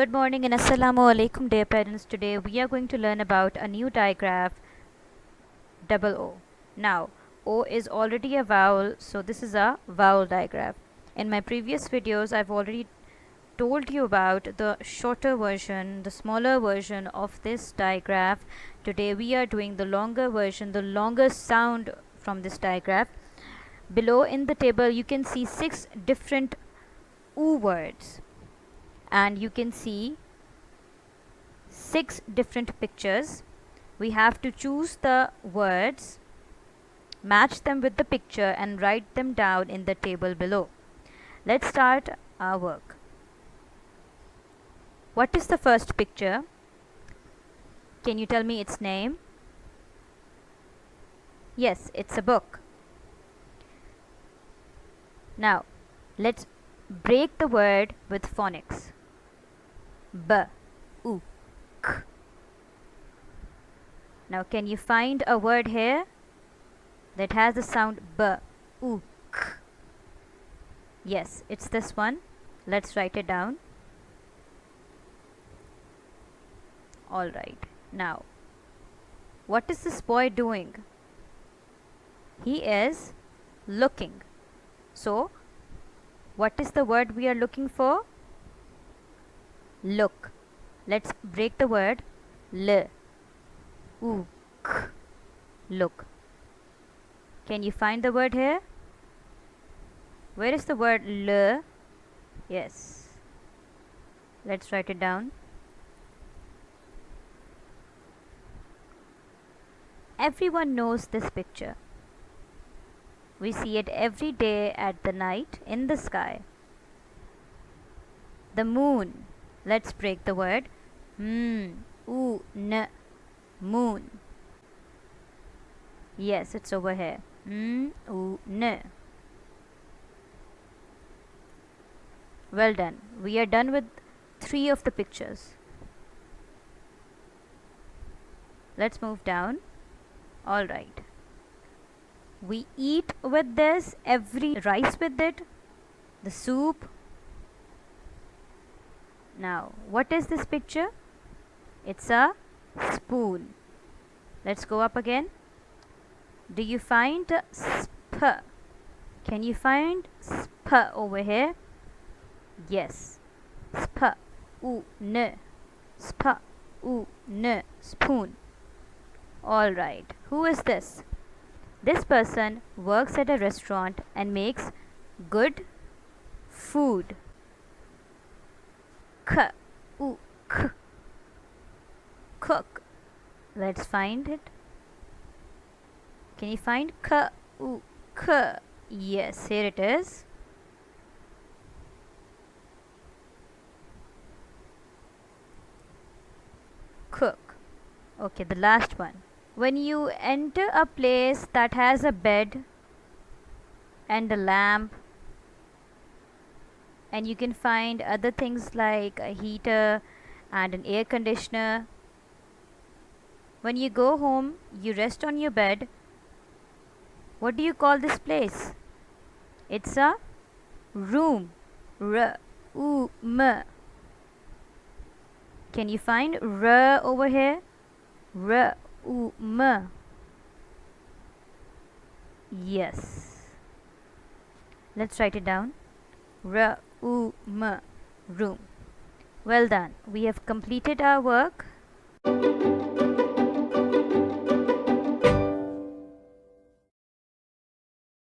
Good morning and Assalamu alaikum dear parents. Today we are going to learn about a new digraph, double O. Now O is already a vowel, so this is a vowel digraph. In my previous videos I've already told you about the shorter version, the smaller version of this digraph. Today we are doing the longer version, the longer sound from this digraph. Below in the table you can see 6 different oo words, and you can see 6 different pictures. We have to choose the words, match them with the picture and write them down in the table below. Let's start our work. What is the first picture? Can you tell me its name? Yes, it's a book. Now let's break the word with phonics. B, U, K. Now can you find a word here that has the sound B, U, K? Yes, it's this one. Let's write it down. Alright, now what is this boy doing? He is looking. So what is the word we are looking for? Look. Let's break the word. L, U, K. Look. Can you find the word here? Where is the word L? Yes. Let's write it down. Everyone knows this picture. We see it every day at the night in the sky. The moon. Let's break the word. Moon. Moon. Yes, it's over here. Moon. Well done. We are done with 3 of the pictures. Let's move down. Alright. We eat with this, every rice with it, the soup. Now, what is this picture? It's a spoon. Let's go up again. Do you find sp? Can you find sp over here? Yes. Sp, u, n. Sp, u, n. Spoon. Alright. Who is this? This person works at a restaurant and makes good food. K, U, K. Cook. Let's find it. Can you find K, U, K? Yes, here it is. Cook. Okay, the last one. When you enter a place that has a bed and a lamp, and you can find other things like a heater and an air conditioner, when you go home, you rest on your bed. What do you call this place? It's a room. R, U, M. Can you find R over here? R, U, M. Yes. Let's write it down. R, U, M. Room. Well done. We have completed our work.